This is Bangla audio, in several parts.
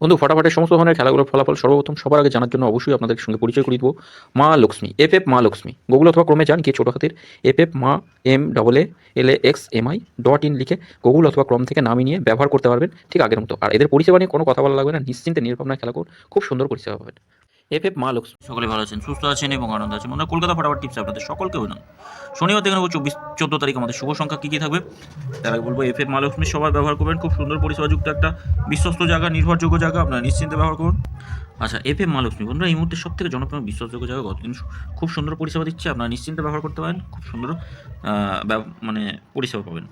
বন্ধু ফটাফটের সমস্ত ধরনের খেলাগুলোর ফলাফল সর্বপ্রথম সবার আগে জানার জন্য অবশ্যই আপনাদের সঙ্গে পরিচয় করিয়ে দেবো মা লক্ষ্মী এফ মা লক্ষ্মী গুগল অথবা ক্রমে যান গিয়ে ছোটো হাতের এফ মা MAALAXMI.in লিখে গুগল অথবা ক্রম থেকে নামিয়ে নিয়ে ব্যবহার করতে পারবেন ঠিক আগের মতো। আর এদের পরিষেবা নিয়ে কোনো কথা বলা লাগবে না, নিশ্চিন্তে নির্ভাবনায় খেলা করুন, খুব সুন্দর পরিষেবা পাবেন। মা লক্ষ্মী। সকলে ভালো আছেন, সুস্থ আছেন এবং আনন্দ আছেন। আমরা কলকাতা ফটাফট টিপস আপনাদের সকলকে অভিনন্দন। শনিবার থেকে নেবো 14 তারিখ আমাদের শুভ সংখ্যা কী কী থাকবে তার আগে বলবো মা লক্ষ্মী সবাই ব্যবহার করবেন, খুব সুন্দর পরিষেবাযুক্ত একটা বিশ্বস্ত জায়গা, নির্ভরযোগ্য জায়গা, আপনারা নিশ্চিন্তে ব্যবহার করুন। আচ্ছা মা লক্ষ্মী বন্ধুরা এই মুহূর্তে সব থেকে জনপ্রিয় বিশ্বাসযোগ্য জায়গা, গতদিন খুব সুন্দর পরিষেবা দিচ্ছে, আপনারা নিশ্চিন্তে ব্যবহার করতে পারেন, খুব সুন্দর মানে পরিষেবা পাবেন।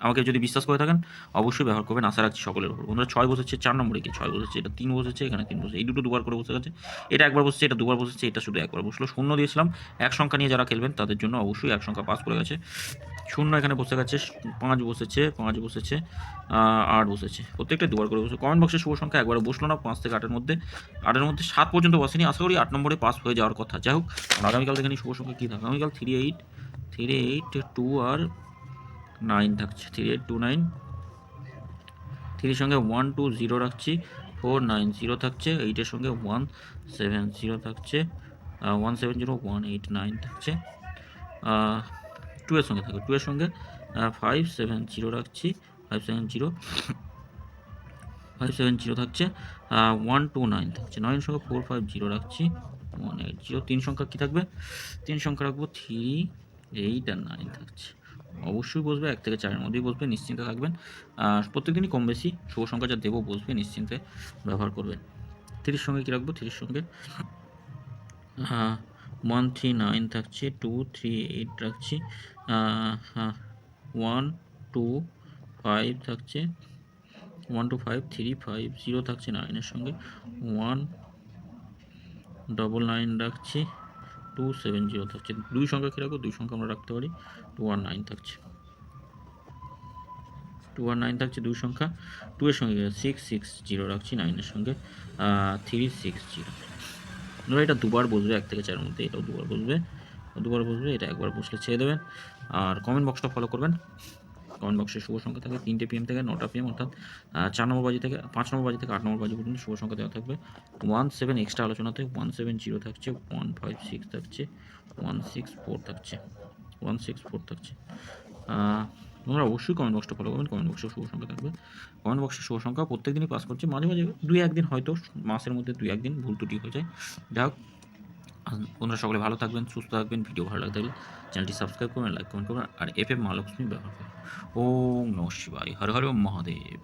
আমাকে যদি বিশ্বাস করে থাকেন অবশ্যই ব্যবহার করবেন, আশা রাখছি সকলের উপর। বন্ধুরা 6 বসেছে 4 নম্বরে, কি 6 বসেছে, এটা 3 বসেছে, এখানে 3 বসেছে, এই দুটো দুবার করে বসে গেছে, এটা একবার বসেছে, এটা দুবার বসেছে, এটা শুধু একবার বসলো। শূন্য দিয়েছিলাম, এক সংখ্যা নিয়ে যারা খেলবেন তাদের জন্য অবশ্যই এক সংখ্যা পাস করে গেছে। শূন্য এখানে বসে গেছে, 5 বসেছে, 5 বসেছে, 8 বসেছে, প্রত্যেকটা দুবার করে বসে। কমেন্ট বক্সে শুভ সংখ্যা একবারে বসলো না, 5 থেকে 8-এর মধ্যে, 8-এর মধ্যে 7 পর্যন্ত বসেনি, আশা করি 8 নম্বরে পাস হয়ে যাওয়ার কথা। যাই হোক, আগামীকাল থেকে শুভ সংখ্যা কী থাকে, আগামীকাল 3, 8, 2 আর 9 থাকছে, 3, 8, 2, 9, 3 সঙ্গে 1, 2, 0 রাখছি, 4, 9, 0 থাকছে, 8-এর সঙ্গে 1, 7, 0 থাকছে, 1, 7, 0, 1, 8, 9 থাকছে, 2 এর সঙ্গে থাকবে, 2 এর সঙ্গে 5, 7, 0 রাখছি, 5, 7, 0, 5, 7, 0 থাকছে, 1, 2, 9 থাকছে, 9 এর সঙ্গে 4, 5, 0 রাখছি, 1, 8, 0, 3 সংখ্যা কী থাকবে, 3 সংখ্যা রাখবো, 3, 8 আর 9 থাকছে। অবশ্যই বসবে, 1 থেকে 4-এর মধ্যেই বসবে, নিশ্চিন্তে থাকবেন। প্রত্যেকদিনই কম বেশি শুভ সংখ্যা যা দেবো বসবে, নিশ্চিন্তে ব্যবহার করবেন। 3 সঙ্গে কী রাখবো, 3 সঙ্গে 1, 3, 9 থাকছে, 2, 3, 8 রাখছি, 1, 2, 5 থাকছে, 1, 2, 5, 3, 5, 0 থাকছে 9-এর সঙ্গে, 1, 9 রাখছি, 2, 7, 0 থাকছে। 2 সংখ্যা কী রাখবো, 2 সংখ্যা আমরা রাখতে পারি, 2 আর 9 থাকছে, 2 আর 9 থাকছে 2 সংখ্যা। 2 এর সঙ্গে 6, 6, 0 রাখছি, 9-এর সঙ্গে 3, 6, 0। ধরো এটা দুবার বসবে, 1 থেকে 4-এর মধ্যে, এটাও দুবার বসবে, এটা একবার বসলে ছেড়ে দেবেন। আর কমেন্ট বক্সটা ফলো করবেন। কমেন্ট বক্সে শুভ সংখ্যা থাকবে 3টে PM থেকে 9টা PM, অর্থাৎ 4 নম্বর বাজি থেকে 5 নম্বর বাজি থেকে 8 নম্বর বাজি পর্যন্ত শুভ সংখ্যা দেওয়া থাকবে। 1, 7 এক্সট্রা আলোচনাতে 1, 7, 0 থাকছে, 1, 5, 6 থাকছে, 1, 6, 4 থাকছে, 1, 6, 4 থাকছে। তোমরা অবশ্যই কমেন্ট বক্সটা ফলো করবেন, কমেন্ট বক্সে শুভ সংখ্যা থাকবে। কমেন্ট বক্সে শুভ সংখ্যা প্রত্যেক দিনই পাস করছে, মাঝে মাঝে 2-1 দিন হয়তো মাসের মধ্যে 2-1 দিন ভুল ত্রুটি হয়ে যায়। যাই হোক, বন্ধুরা সকলে ভালো থাকবেন, সুস্থ থাকবেন, ভিডিও ভালো লাগতে হলে চ্যানেলটি সাবস্ক্রাইব করবেন, লাইক কমেন্ট করবেন, আর মা লক্ষ্মী ব্যবহার করবেন। ওম নমঃ শিবায়, হর হর মহাদেব।